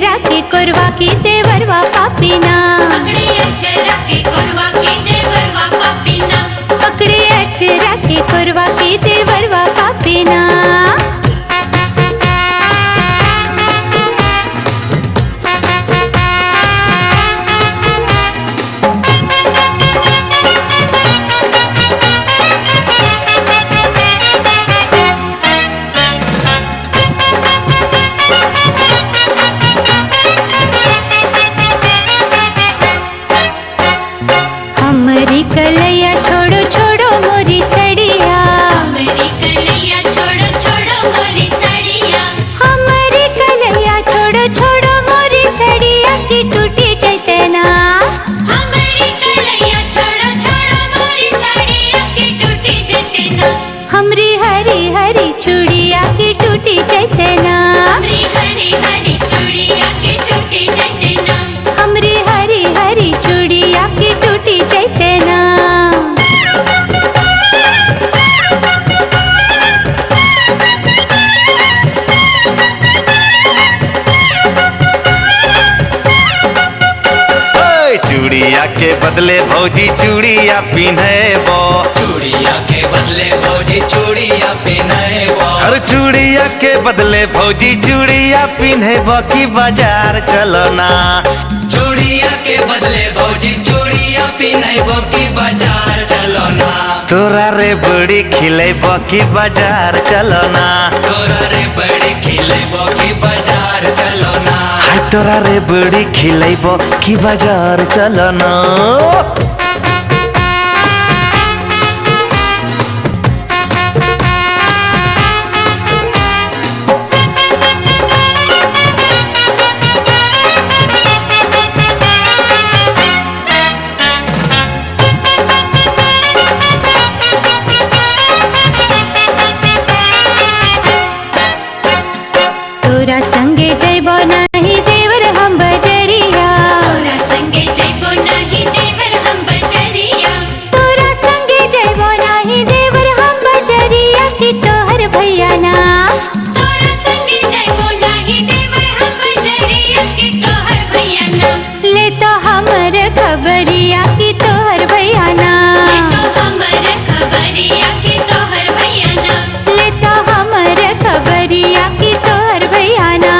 अक्षरा के कोरवा की देवरवा पापीना, पकड़े अक्षरा के कोरवा की देवरवा पापीना, पकड़े अक्षरा के कोरवा की देवरवा पापीना। हमारी कलैया छोड़ो छोड़ो मोरी सड़िया, मेरी कलैया छोड़ो छोड़ो मोरी साड़िया, हमारी कलैया छोड़ो छोड़ो मोरी सड़िया की टूटी चैतना। हमारी कलैया छोड़ो छोड़ो मोरी साड़िया की टूटी जतना, हमरी हरी हरी चूड़िया की टूटी चैतना, हमरी हरी हरी चूड़िया की टूटी जतना, हमरी हरी हरी चूड़िया की टूटी चैतना। चूड़िया के बदले भौजी चूड़िया पिन्हेबो, चूड़िया के बदले भौजी चूड़िया पिन्हेबो, अरे चूड़िया के बदले भौजी चूड़िया पिन्हेबो की बाजार चलो ना। चूड़िया के बदले भौजी चूड़िया पिन्हेबो की बाजार चलो ना। तोरा रे बड़ी खिलेबो की बाजार चलो ना, तोरा रे बड़ी खिलेबो की बाजार चलो ना। हाय तोरा रे बड़ी खिलेबो की बाजार चलो ना। तोरा संगे जैबो नहीं देवर हम बजरिया, तोरा संगे जइबो नहीं देवर हम बजरिया, तोरा संगे जैबो नहीं देवर हम बजरिया की तोहर भैया ना। तोरा संगे जइबो नहीं देवर हम बजरिया की तोहर भैया ना, ले तो हमर खबरिया की तोहर भैया ना, तो हमर खबरिया की तोहर भैया ना, ले तो हमर खबरिया की तोहर भैया ना।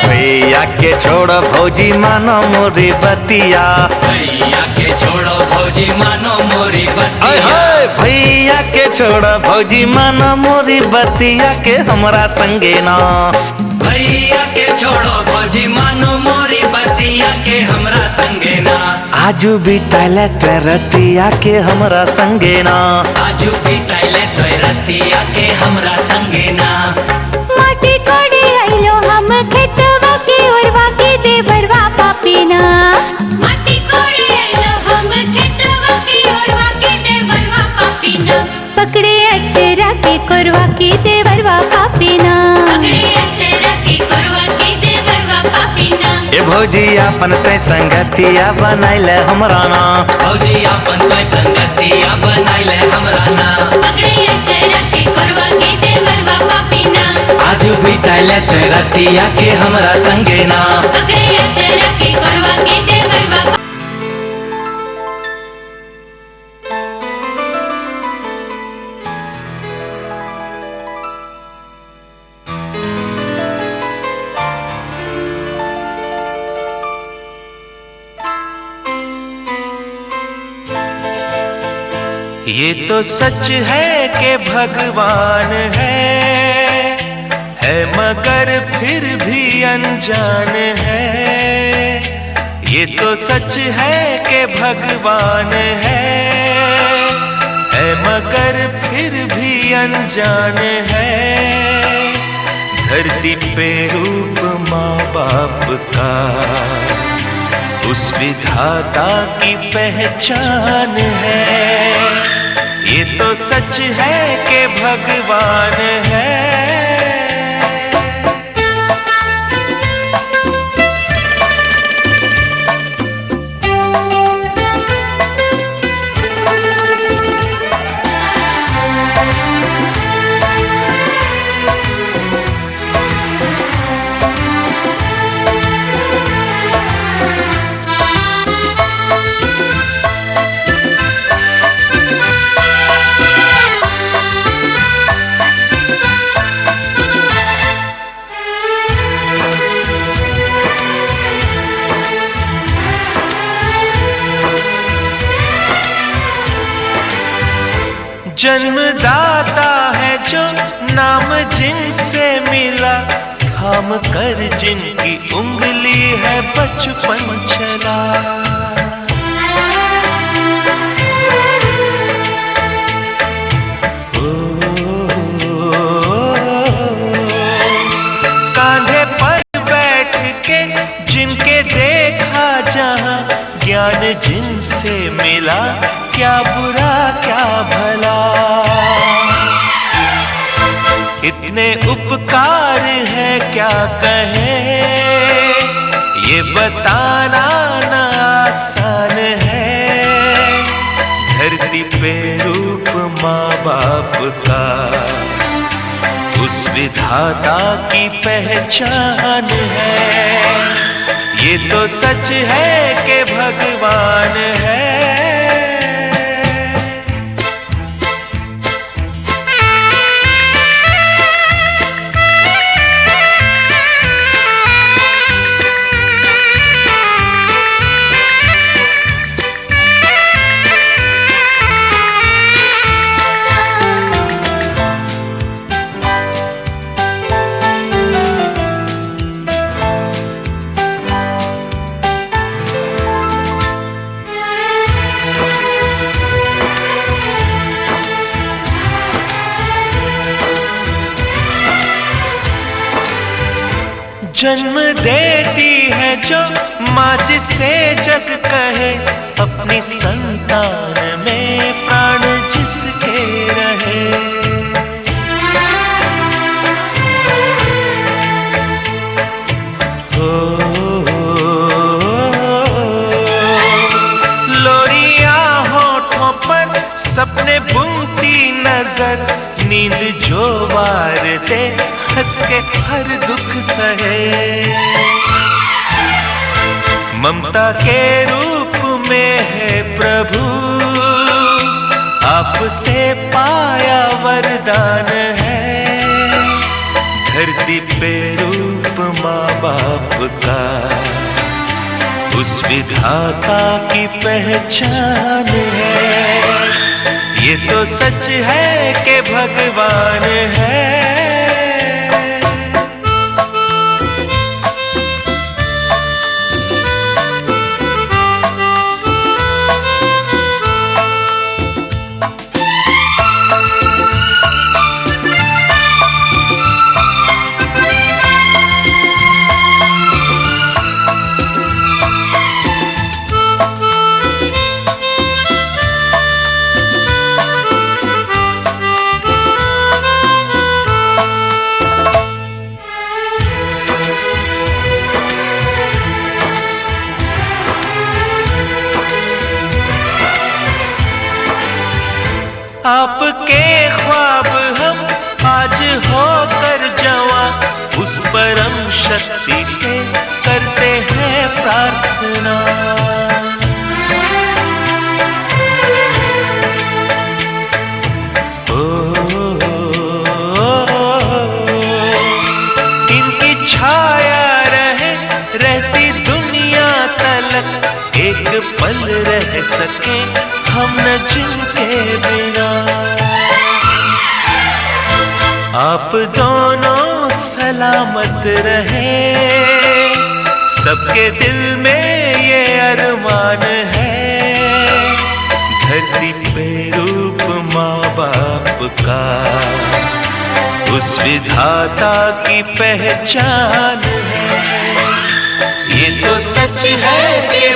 भैया के छोड़ भौजी मानो मोरी बतिया, भैया के छोड़ो भौजी मानो मोरी बतिया, भैया के छोड़ भौजी मानो मोरी बतिया के हमरा संगे ना। भैया के छोड़ो भौजी मानो मोरी बतिया के हमरा संगे ना। आजू बिताले रतिया के हमरा संगे ना, आजू बिताइले तो रतिया के हमरा संगे ना। माटी कोड़ी आइलो हम खेतवा की ओरवा की देवरवा पापीना, माटी कोड़े आइलो हम खेतवा की ओरवा की देवरवा पापीना, पकड़े अक्षरा के कोरवा की देवरवा पापीना। पकड़े अक्षरा की कोरवा की देवरवा पापीना, ए भौजी अपन ते संगतिया बनाइले हमरा ना, भौजी अपन कोई संगतिया बनाइले हमरा ना। पकड़े अक्षरा की कोरवा की देवरवा पापीना, आजू बिताइले तो रतिया के हमरा संगे ना। पकड़े अक्षरा की कोरवा की देवरवा ये तो सच है कि भगवान है मगर फिर भी अनजान है। ये तो सच है कि भगवान है मगर फिर भी अनजान है। धरती पे रूप माँ बाप का उस विधाता की पहचान है। ये तो सच है कि भगवान है। जन्मदाता है जो नाम जिनसे मिला, थाम कर जिनकी उंगली है बचपन चला। कांधे पर बैठ के जिनके देखा जहां, ज्ञान जिनसे मिला, क्या बुरा क्या भला। इतने उपकार है क्या कहें, ये बताना ना आसान है। धरती पे रूप माँ बाप का, उस विधाता की पहचान है। ये तो सच है कि भगवान है। जन्म देती है जो माँ जिसे जग कहे, अपनी संतान में प्राण जिसके रहे। लोरियां होठों पर सपने बुनती नजर, नींद जो वार दे हंस के हर दुख सहे। ममता के रूप में है प्रभु, आपसे पाया वरदान है। धरती पे रूप माँ बाप का, उस विधाता की पहचान है। ये तो सच है कि भगवान है। आपके ख्वाब हम आज होकर जवां, उस परम शक्ति से करते हैं प्रार्थना। इनकी छाया रहे रहती दुनिया तलक, एक पल रह सके हम न जिनके बिना। आप दोनों सलामत रहे, सबके दिल में ये अरमान है। धरती पे रूप माँ बाप का, उस विधाता की पहचान है। ये तो सच है कि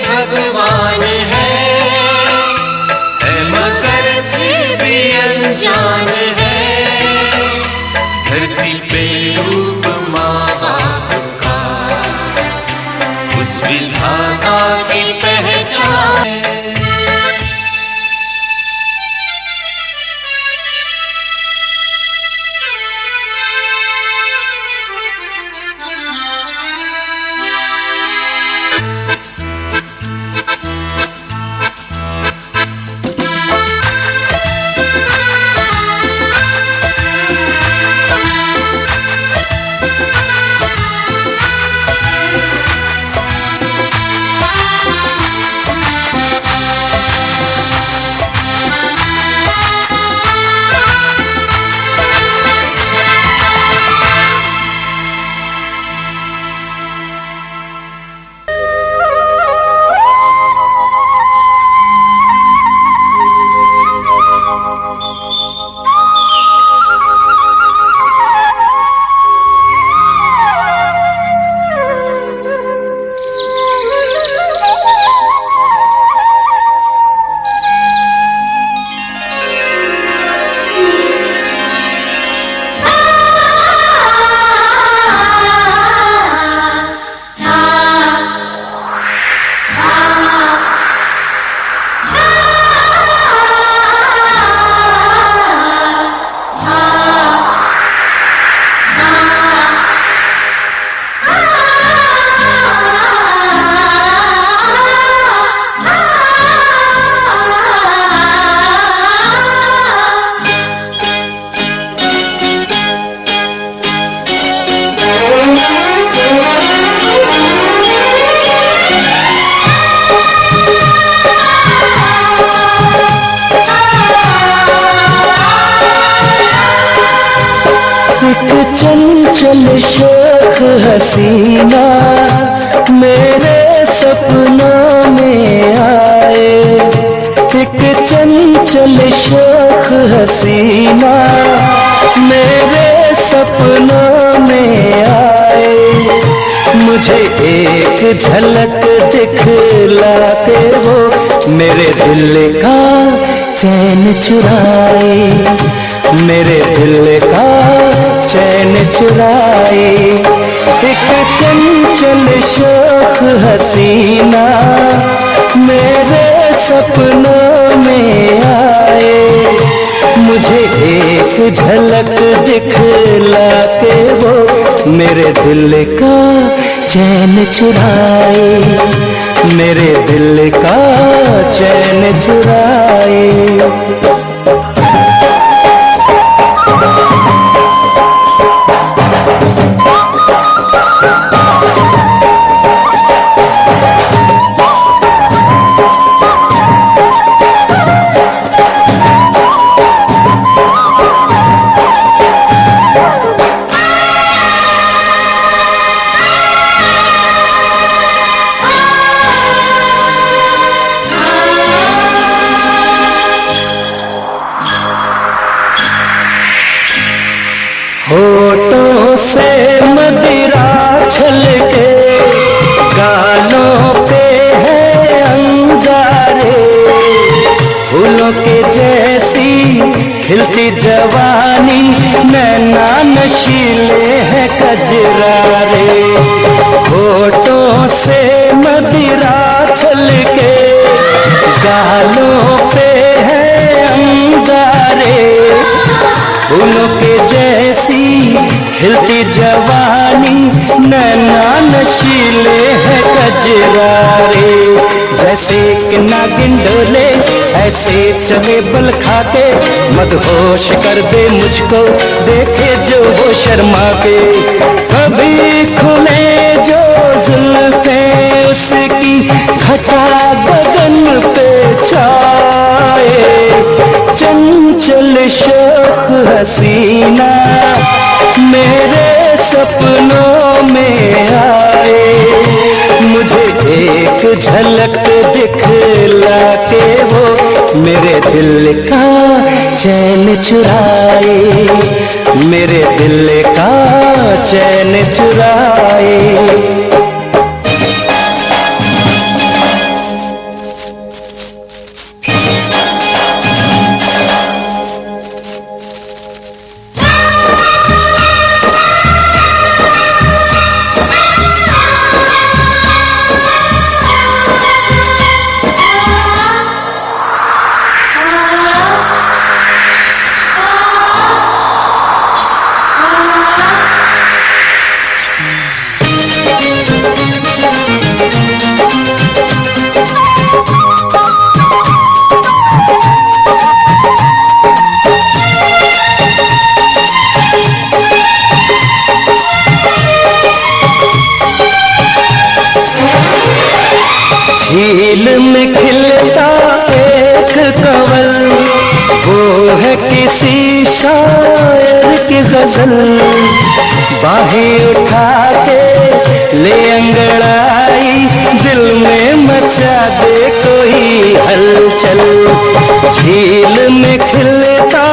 चंचल शोख हसीना मेरे सपनों में आए। एक चंचल शोख हसीना मेरे सपनों में आए। मुझे एक झलक दिखला के वो मेरे दिल का चैन चुराए, मेरे दिल का चैन चुराए। एक चंचल शोख हसीना मेरे सपनों में आए। मुझे एक झलक दिखला के वो मेरे दिल का चैन चुराए, मेरे दिल का चैन चुराए। होठों से मदिरा छलके गालों पे है अंगारे। फूलों के जैसी खिलती जवानी नैना नशीले हैं कजरारे। होठों से मदिरा छलके गालों पे है अंगारे। फूलों के जैसी खिलती जवानी नैना नशीले हैं कजरारे। जैसे एक नागिन डोले ऐसे चले बल खाते, मदहोश कर दे मुझको देखे जो वो शर्मा के। कभी खुले जो जुल्फे उसकी घटा गगन पे छाए। चंचल शोख हसीना मेरे सपनों में आए। मुझे एक झलक दिखला के वो मेरे दिल का चैन चुराए, मेरे दिल का चैन चुराए। झील में खिलता एक कंवल वो है किसी शायर की गजल। बाहें उठा के ले अंगड़ाई दिल में मचा दे कोई हलचल। झील में खिलता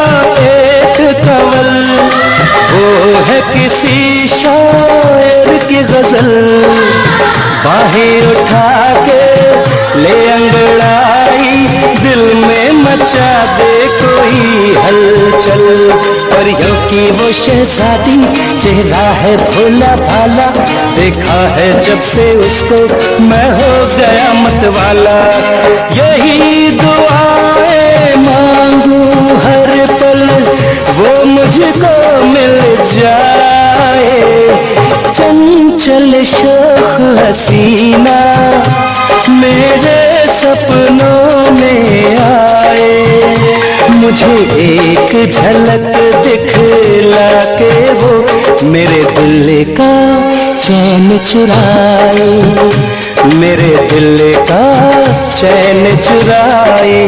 एक कंवल वो है किसी शायर की गजल। बाहें उठा के ले अंगड़ाई दिल में मचा दे कोई हलचल। परियों की वो शहजादी चेहरा है भोला भाला, देखा है जब से उसको मैं हो गया मतवाला। यही दुआएं मांगू हर पल वो मुझको मिल जाए। चंचल शोख हसीना मेरे सपनों में आए। मुझे एक झलक दिखला के वो मेरे दिल का चैन चुराए, मेरे दिल का चैन चुराए।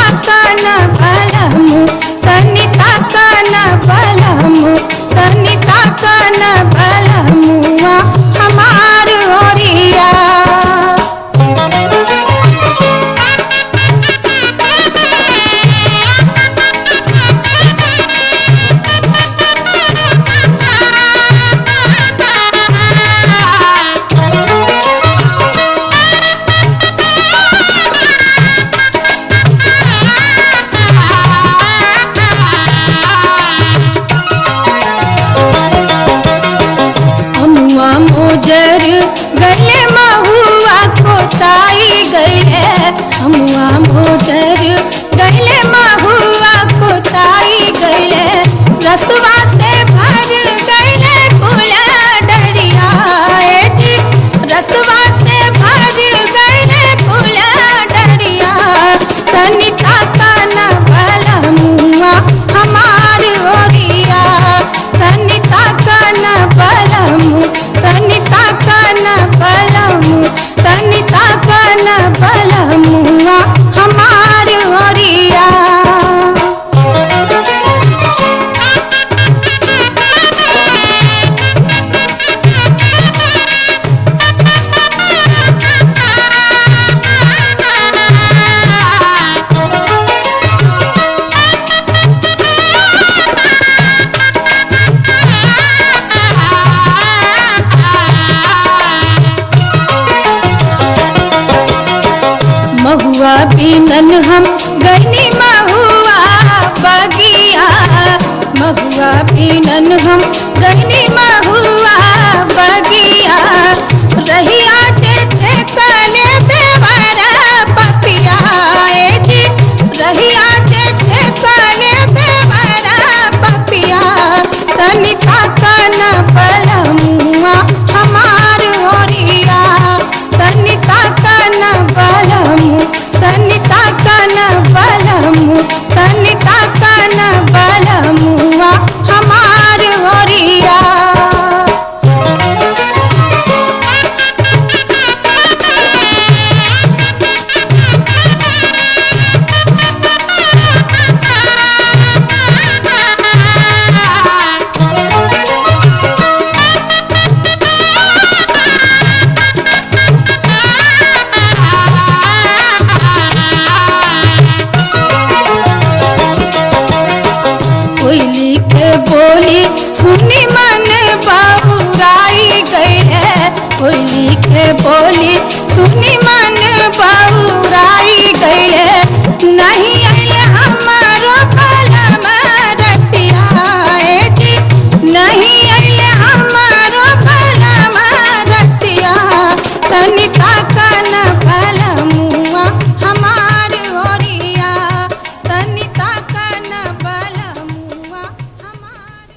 ताकन बलमु तनि ताकन बलमु तनि ताकन बलमुआ हमार ओरिया मोजर गले महुआ कोसाई गए हमुआ मोजर गले महुआ कोसाई गए रसवा से भर गए फूला डरिया जी रसवा से भर गए फूला डरिया तनि ताकन बलमुआ हमार ओरिया तनि ताकन बलमु तनि ताकन बलमु तनि ताकन बलमुआ हमार ओरिया महुआ बिनन हम गनी महुआ बगिया महुआ बिनन हम गनी महुआ बगिया रहिया जे कले देवरा पपिया जी रहिया जे कले देवरा पपिया तनि ताकन बलमुआ हमार ओरिया तनि ताकन बलमु तनि ताकन बलमु तनि ताकन बलमुआ हमार ओरिया कोयली के बोली सुनी मन बाबूराई गई है कोयली के बोली सुनी मन बाबूराई गई है नहीं आइले हमारो बलम रसिया जी नहीं आइले हमारो बलम रसिया तनि ताकन बलमुआ हमार ओरिया तनि ताकन बलमुआ हमार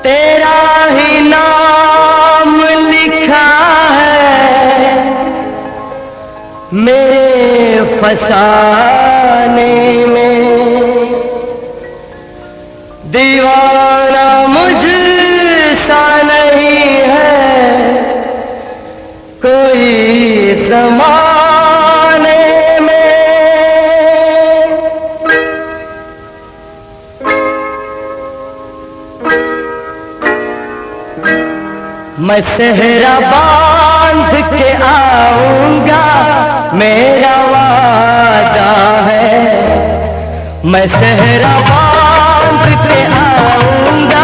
तेरा ही नाम लिखा है मेरे फसाने में दीवाना मुझसा नहीं है कोई ज़माने में मैं सेहरा बांध के आऊंगा मेरा वादा है मैं सेहरा बांध के आऊंगा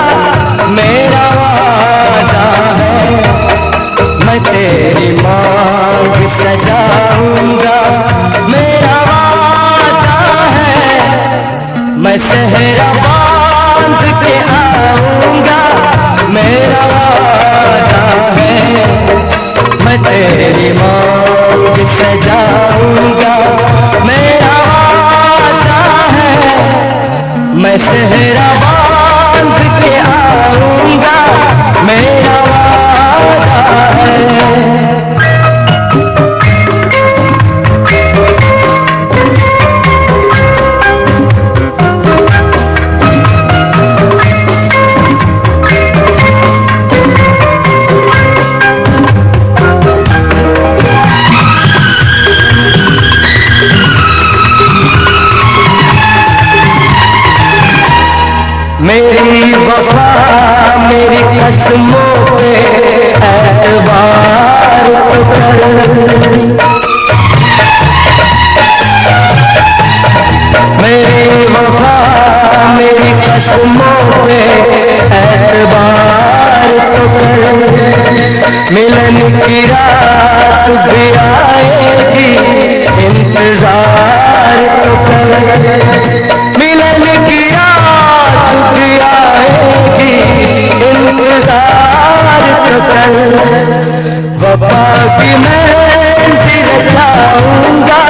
मेरा वादा है मैं तेरी मांग सजाऊंगा मेरा वादा है मैं सेहरा बांध के आऊंगा मेरा वादा है मैं तेरी मांग सजाऊंगा मेरा वादा है मैं सेहरा बांध के आऊंगा मेरा वादा है की मेहंदी रचाऊंगा,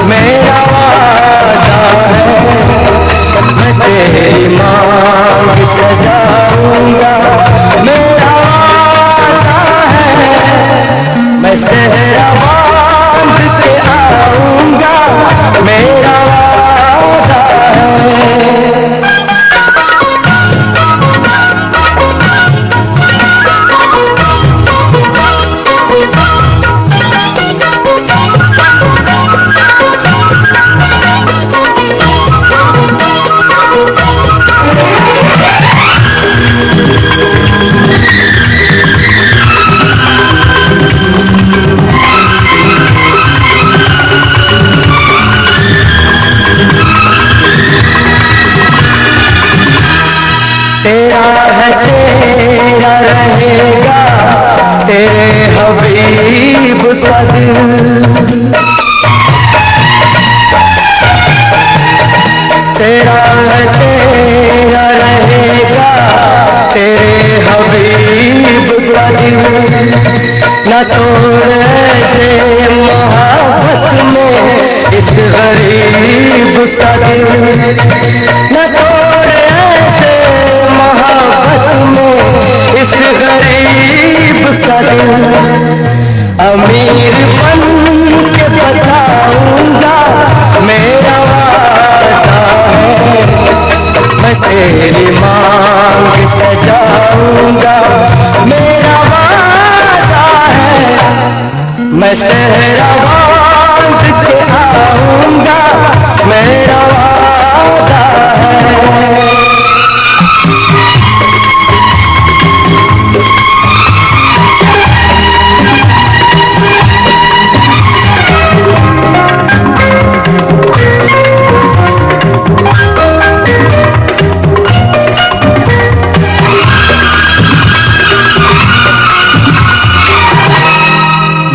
मेरा वादा है। मैं तेरी मांग सजाऊंगा, मेरा वादा है। मैं सेहरा बांध के आऊंगा, मेरा वादा है। तेरा है तेरा रहेगा, तेरे हबीब का दिल। तेरा है तेरा रहेगा, तेरे हबीब का दिल। न तोड़ ऐसे मोहब्बत में इस गरीब का दिल, न तोड़ ऐसे मोहब्बत में इस गरीब का दिल। अमीर बन के बताऊंगा, मेरा वादा है। मैं तेरी मांग सजाऊंगा, मेरा वादा है। मैं सेहरा बांध के आऊंगा, मेरा वादा है।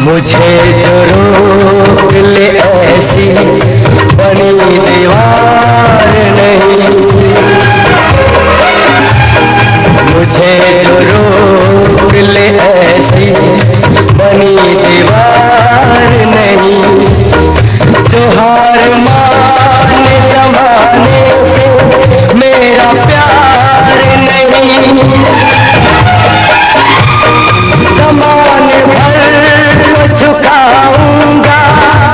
मुझे जो रोक ले ऐसी बनी दीवार नहीं, मुझे जो रोक ले ऐसी बनी दीवार नहीं। जो हार माने जमाने से मेरा प्यार नहीं, ज़माने भर को झुकाऊंगा,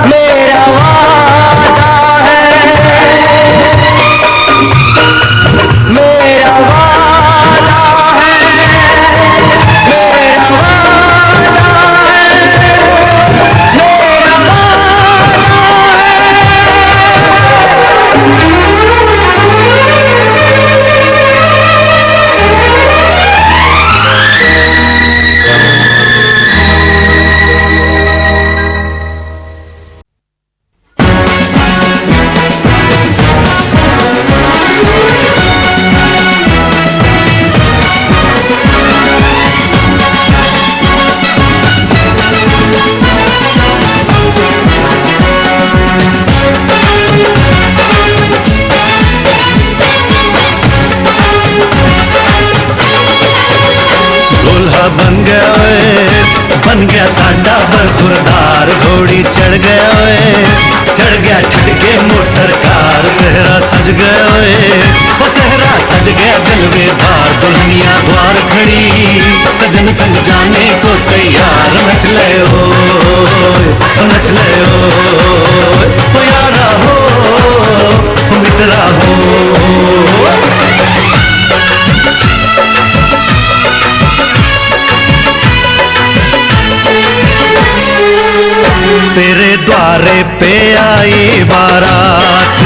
मेरा वादा है। मेरा वादा है, मेरा वादा है, मेरा वादा बन गया साडा बरखुरदार। घोड़ी चढ़ गया ओए, चढ़ गया छड़ के मोटर कार। सहरा सज गया ओए, वो सहरा सज गया जलवेदार। दुल्हनिया द्वार खड़ी, सजन संग जाने को तैयार। नच ले ओ नच ले ओ यारा हो मित्रा हो। तेरे द्वारे पे आई बारात,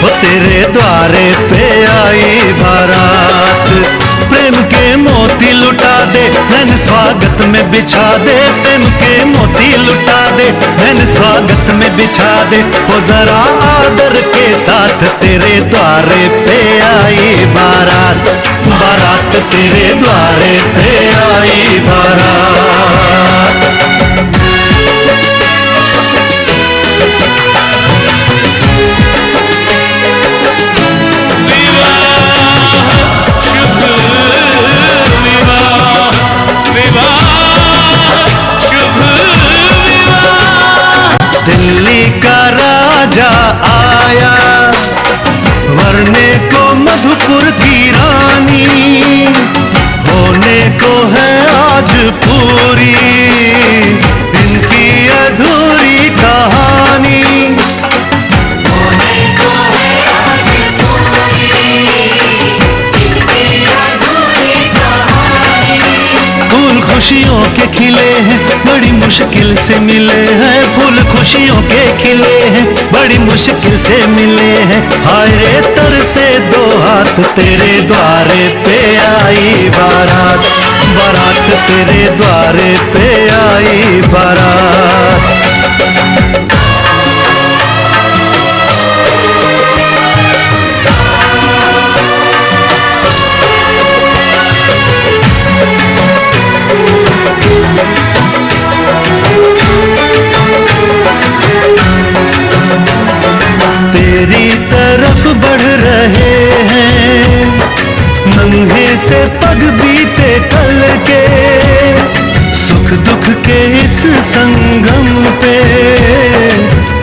वो तेरे द्वारे पे आई बारात। प्रेम के मोती लुटा दे, मैंने स्वागत में बिछा दे। प्रेम के मोती लुटा दे, मैंने स्वागत में बिछा दे। वो जरा आदर के साथ तेरे द्वारे पे आई बारात। बारात तेरे द्वारे पे आई बारात। शुभ से मिले हैं, फूल खुशियों के खिले हैं, बड़ी मुश्किल से मिले हैं। हाय रे तरसे दो हाथ, तेरे द्वारे पे आई बारात, बारात तेरे द्वारे पे आई बारात। तेरी तरफ बढ़ रहे हैं नन्हे से पग बीते कल के, सुख दुख के इस संगम पे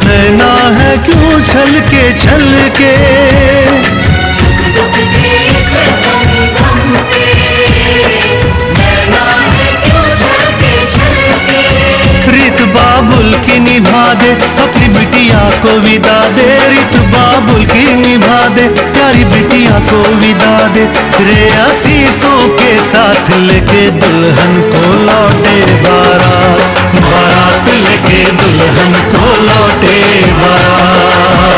नैना है क्यों छलके छलके। सुख दुख के इस संगम पे नैना है क्यों छलके छलके। रीत बाबुल की निभा दे, अपनी बिटिया को विदा दे, रीत बाबुल की निभा दे, प्यारी बिटिया को विदा दे। रे आशीषों के साथ लेके दुल्हन को लौटे बारात, बारात लेके दुल्हन को लौटे बारात।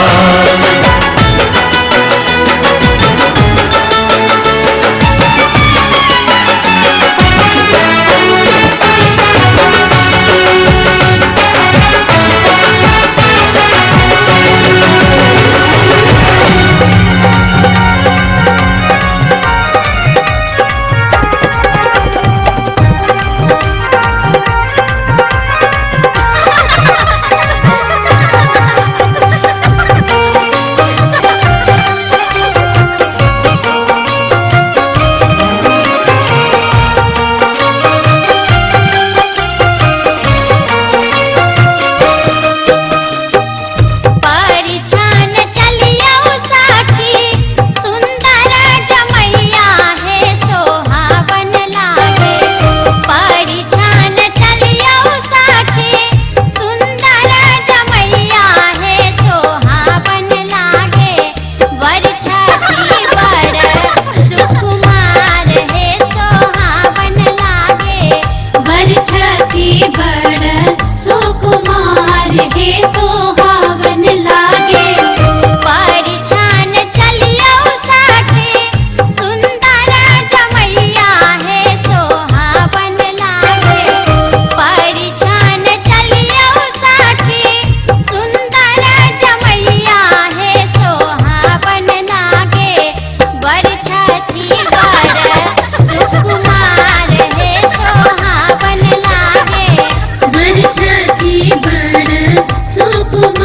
बड़ सुकुमार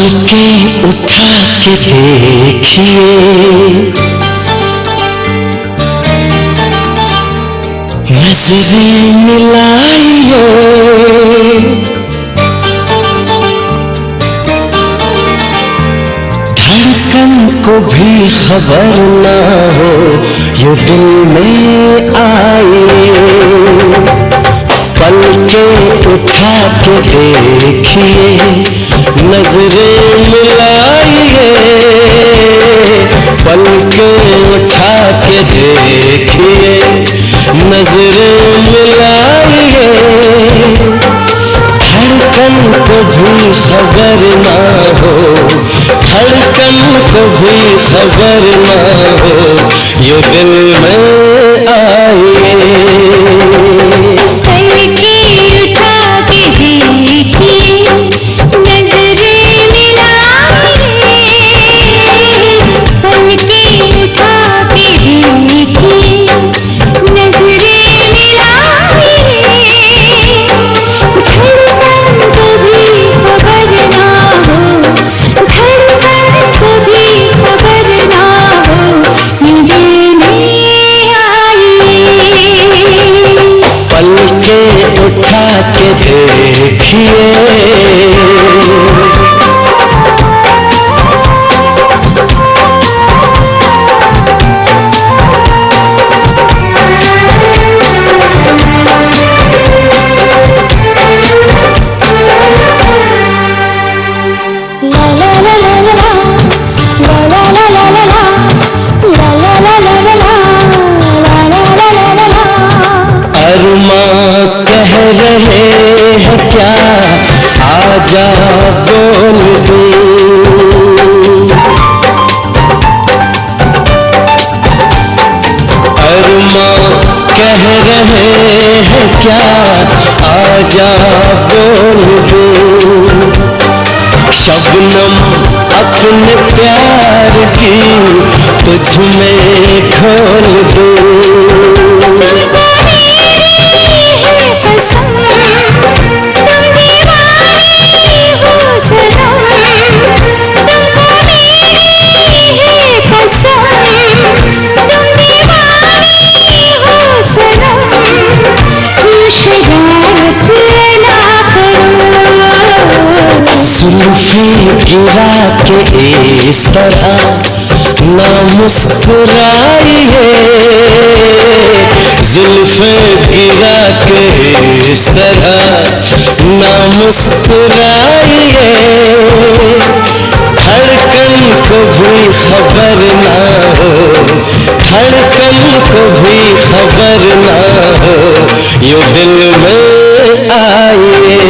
पलकें उठा के देखिए, नजरें मिलाइए, धड़कन को भी खबर ना हो ये दिल में आए। पलकें उठा के देखिए, नजरें मिलाइए, पलकें उठा के देखिए, नजरें मिलाइए, धड़कन को भी खबर ना हो, धड़कन को भी खबर ना हो ये दिल में आए। उठा के देखिए, कह रहे हैं क्या आजा बोल दूं, अरमां कह रहे हैं क्या आजा बोल दूं, शबनम अपने प्यार की तुझ में खोल दूं। जुल्फे गिरा के इस तरह ना मुस्कुराइए, जुल्फे गिरा के इस तरह ना मुस्कुराइए, धड़कन को भी खबर ना हो, धड़कन को भी खबर ना हो ये दिल में आइए।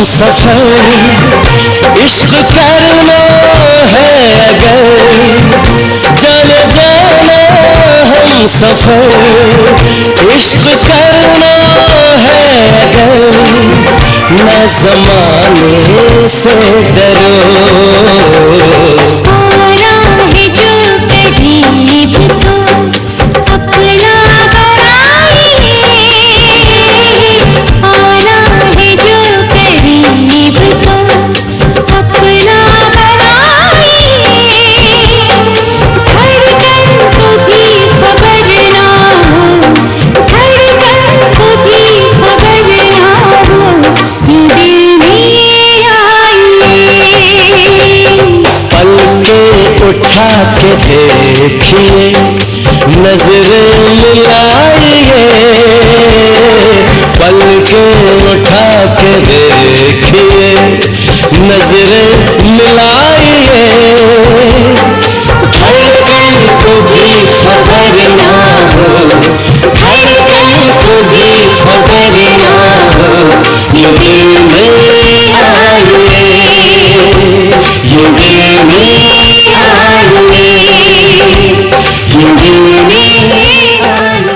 सफर इश्क करना है अगर, जाने जाना हम सफर इश्क करना है अगर, न ज़माने से डरो, आना है जो करीब तो अपना बनाइए, आना है जो करीब तो अपना बनाइए, के देखिए, नजरें मिलाइए, धड़कन को भी खबर ना हो, धड़कन को भी खबर ना हो, ये दिल में आइए, ये दिल में आइए, ये दिल में आइए।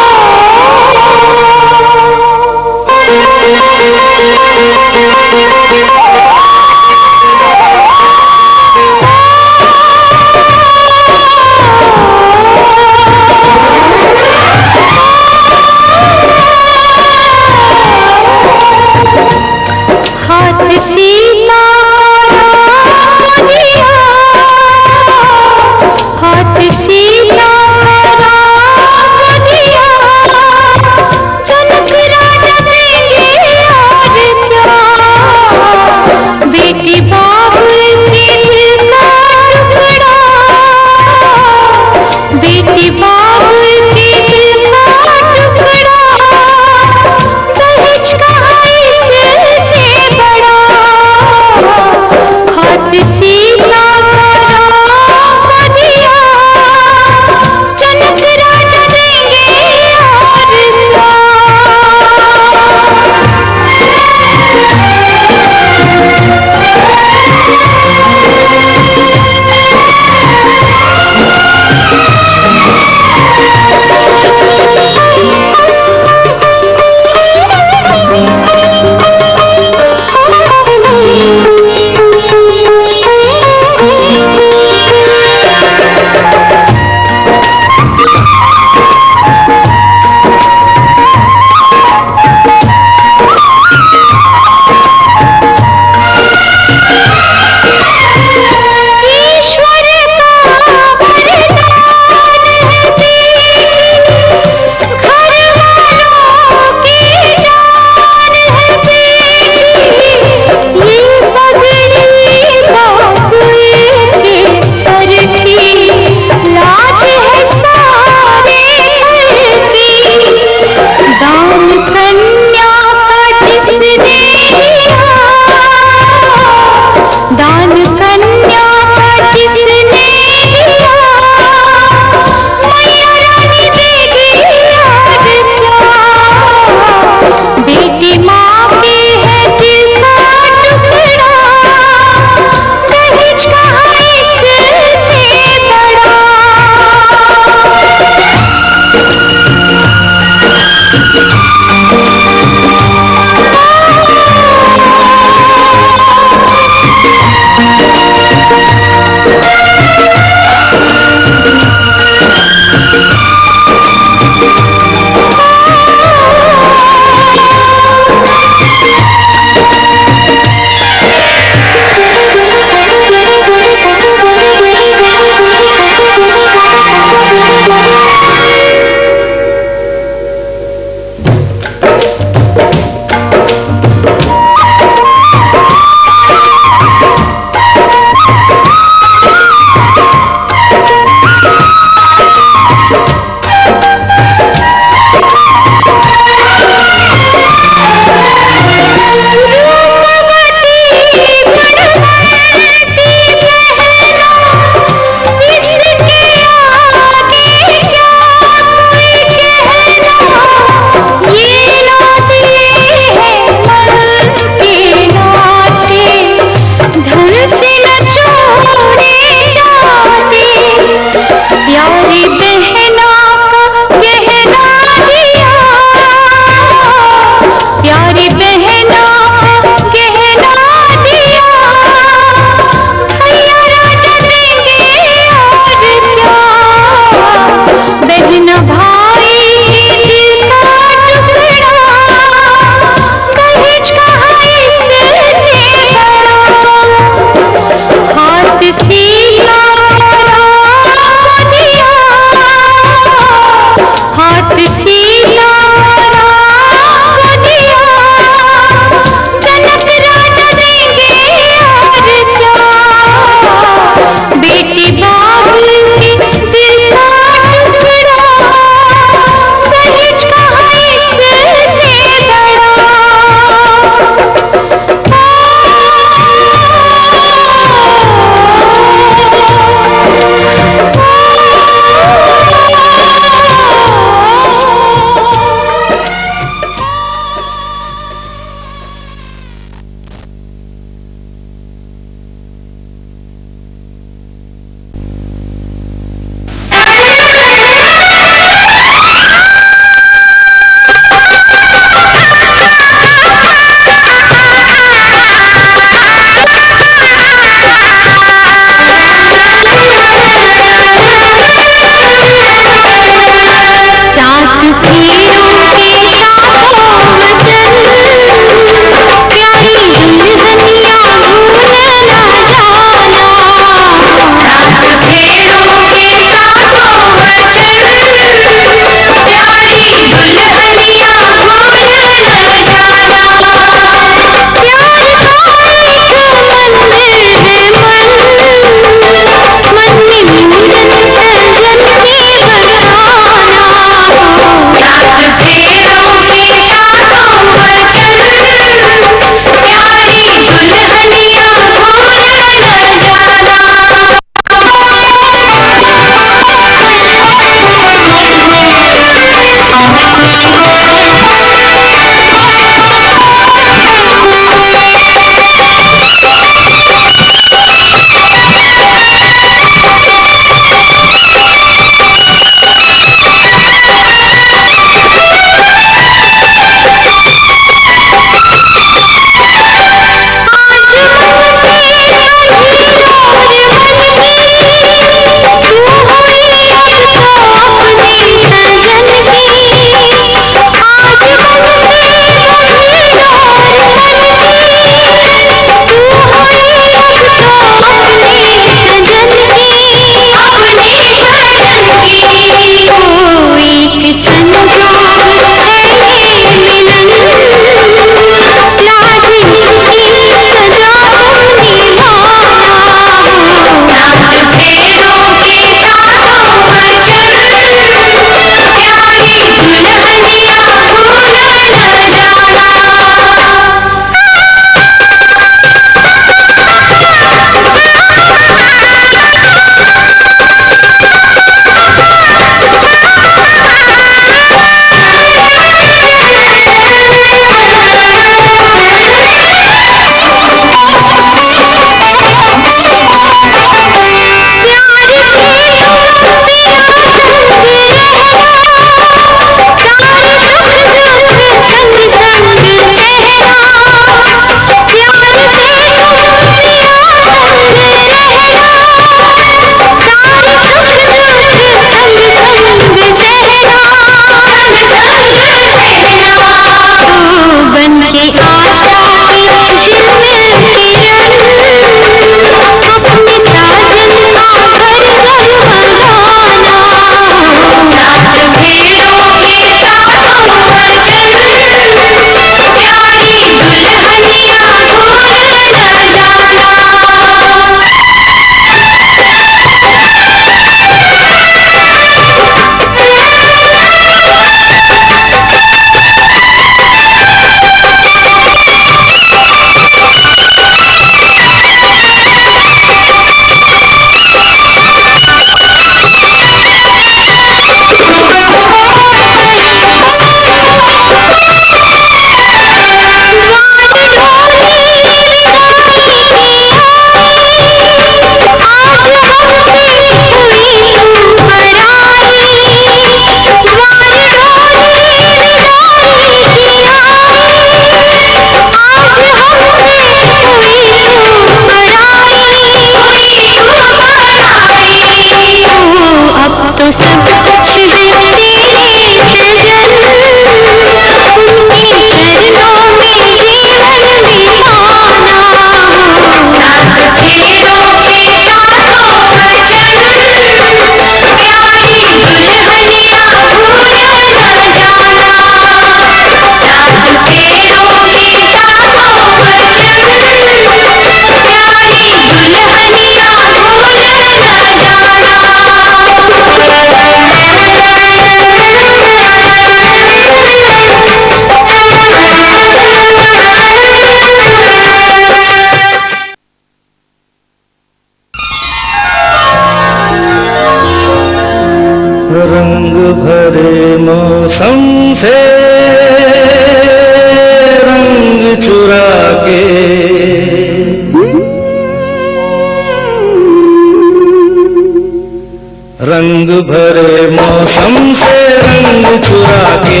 मौसम से रंग चुरा के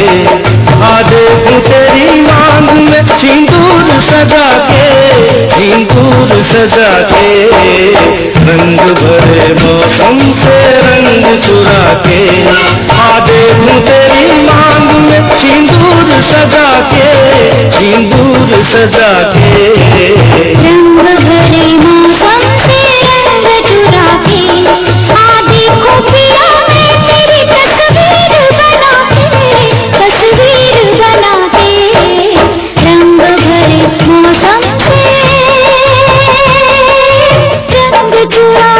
आ देखूं तेरी मांग में सिंदूर सजा के, सिंदूर सजा के। रंग भरे मौसम से रंग चुरा के आ देखूं तेरी मांग में सिंदूर सजा के, सिंदूर सजा के। रंग भरे मौसम से रंग चुरा के आ देखो पिया मैं तेरी तस्वीर बना के, तस्वीर बना के। रंग भरे मौसम से रंग चुरा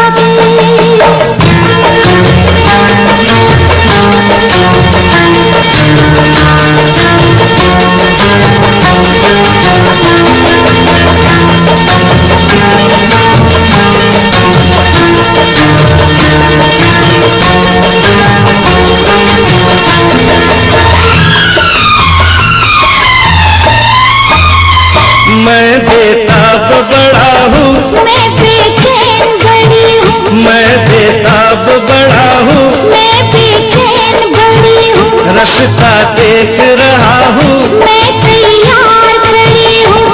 मैं बेताब बड़ा हूँ, मैं बेचैन बड़ी हूँ, मैं बेताब बड़ा हूँ, मैं बेचैन बड़ी हूँ। रास्ता देख रहा हूँ, मैं तैयार खड़ी हूँ,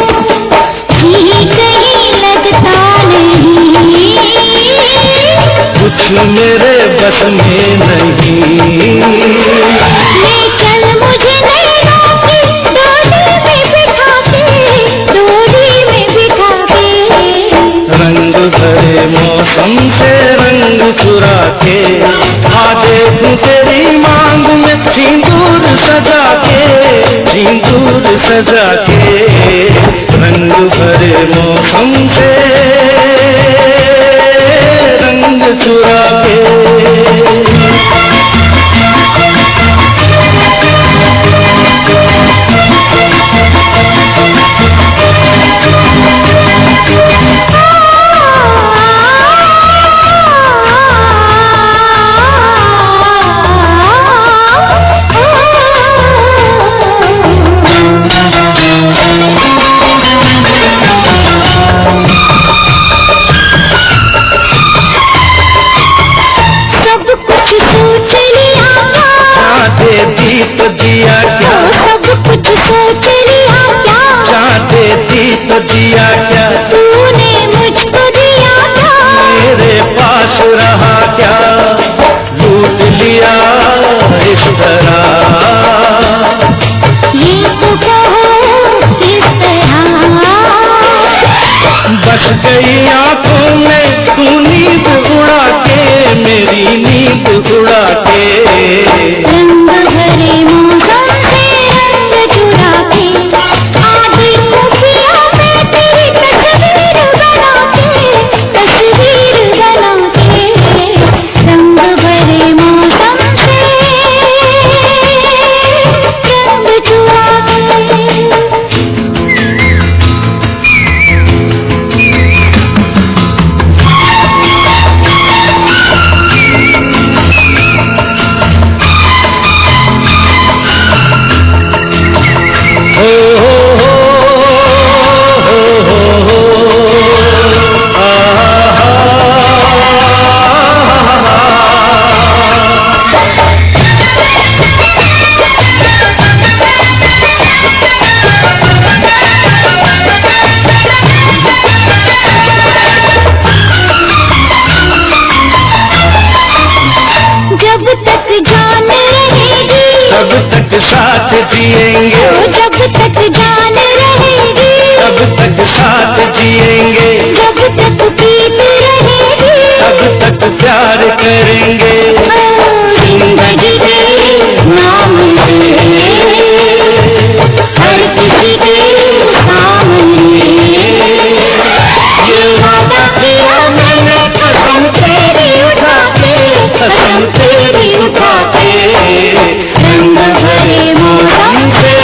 कहीं कहीं लगता नहीं, कुछ मेरे बस में नहीं। ले चल मुझे नैनों की डोली में बिठा के, डोली में बिठा के। रंग भरे मौसम से रंग चुरा के आ देखूं तेरी मांग में सिंदूर सजा के, सिंदूर सजा के। रंग भरे मौसम से रंग चुरा के। सब कुछ सोच लिया क्या, चाहते दीप दिया क्या, सब कुछ सोच लिया क्या, चाहते दीप दिया क्या, तूने मुझको दिया क्या, मेरे पास रहा क्या, लूट लिया इस तरह। ये तो कहो किस तरह, बस गई आंखों में तू नींद उड़ा के, मेरी नींद उड़ा के। रंग भरे मौसम से रंग चुरा के आ देखो पिया मैं तेरी तस्वीर बना के, तस्वीर बना के। रंग भरे मौसम से रंग चुरा के। जब तक जान रहेगी, तब तक साथ जिएंगे, जब तक जान रहेगी, तब तक साथ जिएंगे, जब तक प्रीत रहेगी, तब तक प्यार करेंगे। जिंदगी के नाम से हर किसी के सामने ये वादा किया मैंने, कसम तेरी उठा के, कसम तेरी उठा के। रंग भरे मौसम से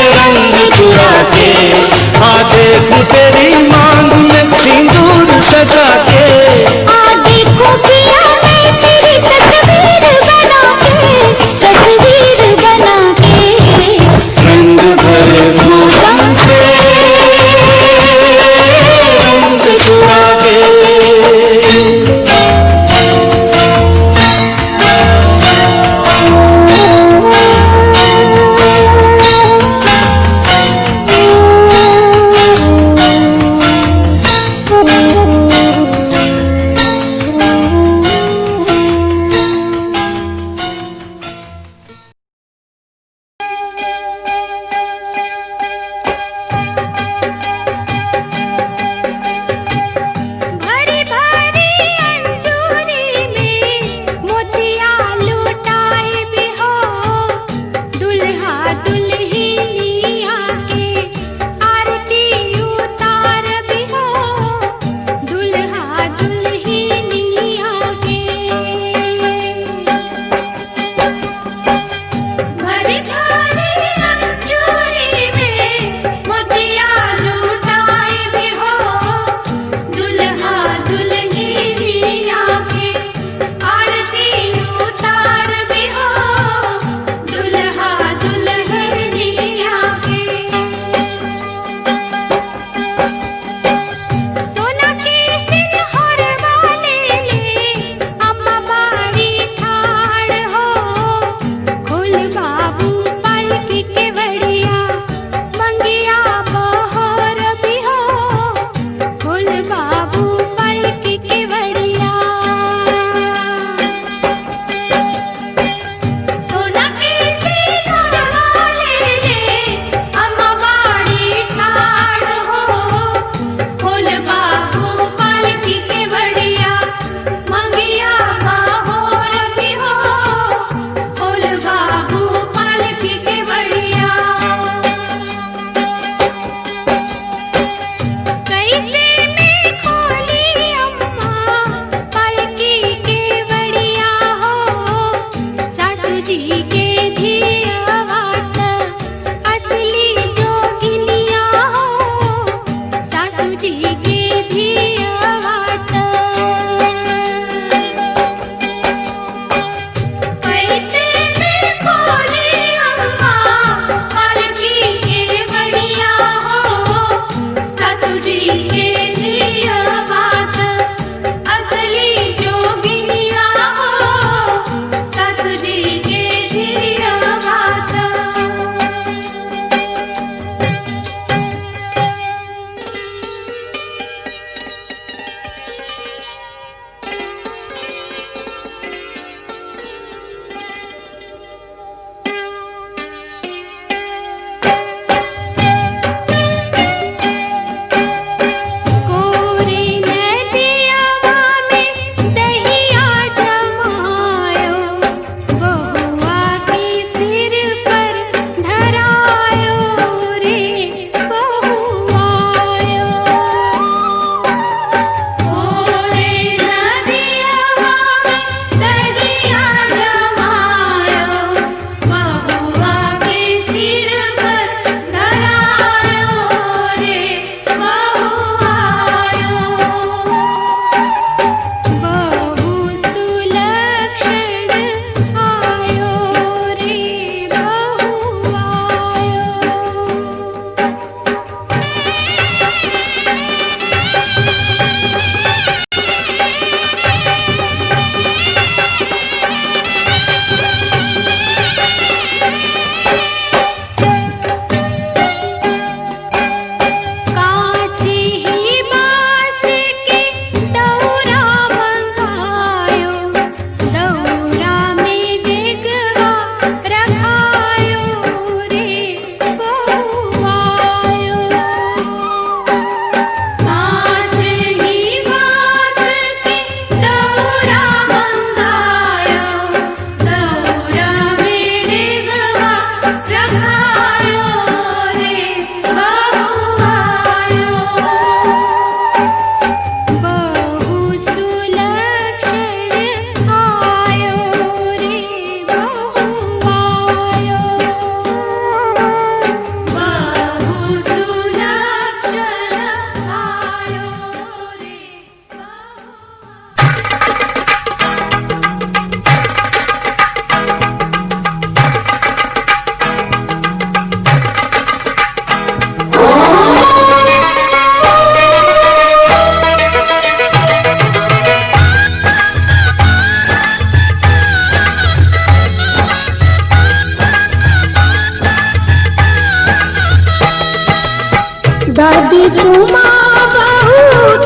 दादी चुमा बहू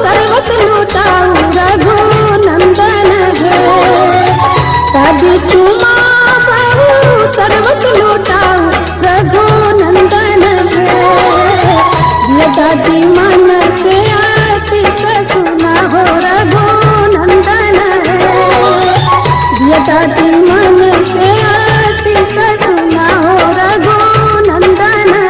सर्वस लुटाऊ रघुनंदन है। दादी चुमा बहू सर्वस लुटाऊ रघुनंदन है। ये दादी मन से आशीष सुना हो रघुनंदन है। ये दादी मन से आशीष सुना हो रघुनंदन है।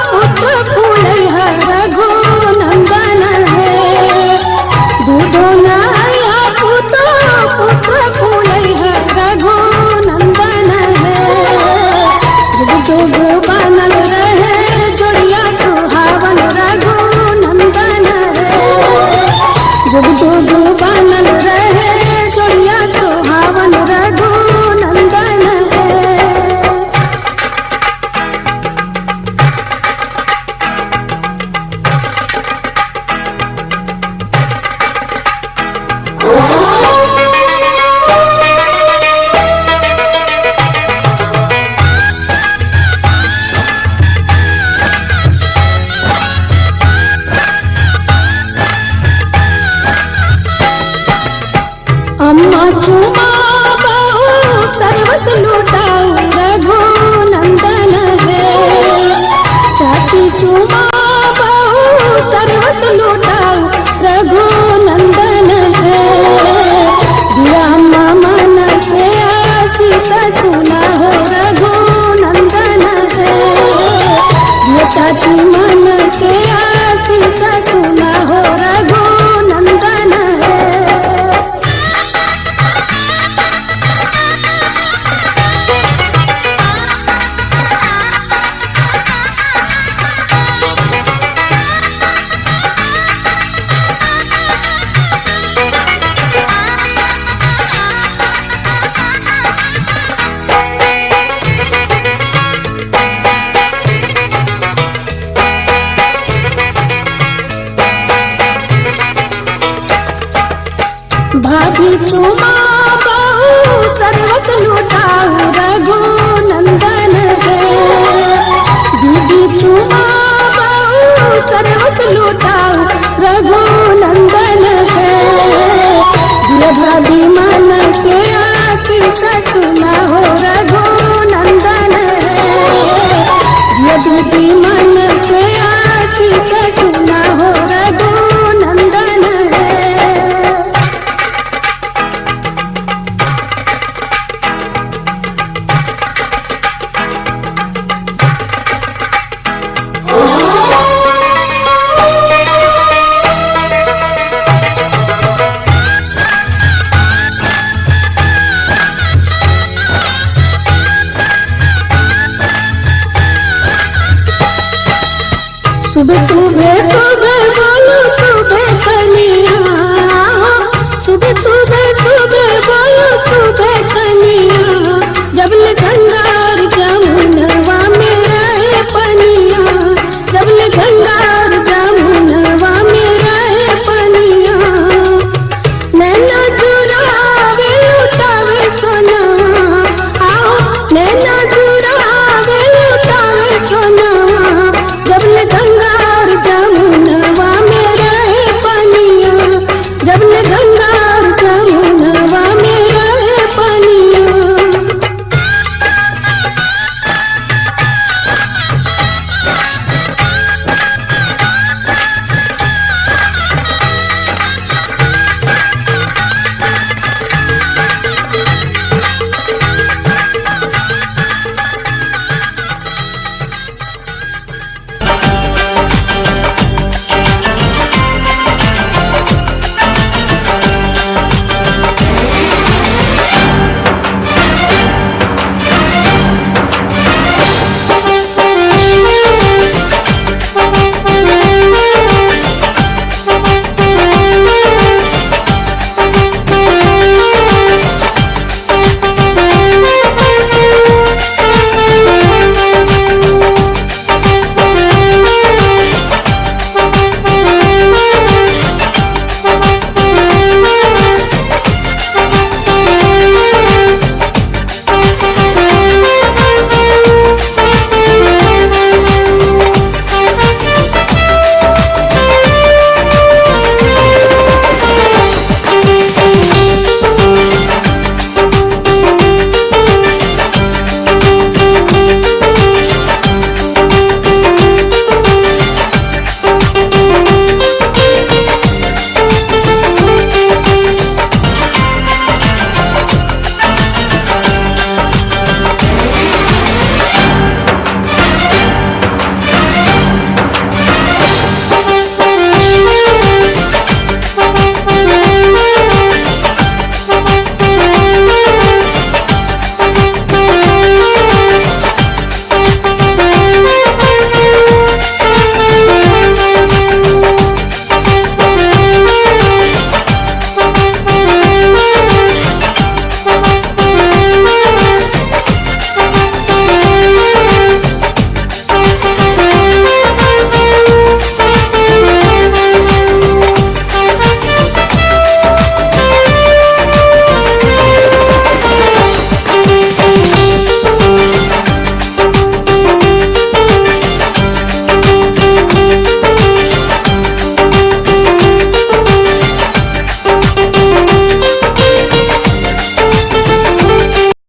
पुत्र फूल रघुनंदन है। दूधो नया पुत्र फूल रघुनंदन है। जुग जुग बनल रहे जोड़िया सुहावन रघुनंदन है। जुग जुग बनल रहे जोड़िया सुहावन रघुनंदन है। अम्मा चुमा बहू सर्वस लुटाऊ रघुनंदन है। चाची चुमा बहू सर्वस लुटाऊ रघुनंदन है। दिया अम्मा मन से आशीष सुना हो रघुनंदन है। दिया चाची मन से आशीष सुना हो रघुनंदन है। भाभी चुमा बहू सर्वस लुटाऊ रघुनंदन है। दीदी चुमा बहू सर्वस लुटाऊ रघुनंदन है। ये भाभी मन से आशीष सुना हो रघुनंदन है। ये दीदी मन से आशीष सुना हो रघुनंदन है। सुबह सुबह सुबह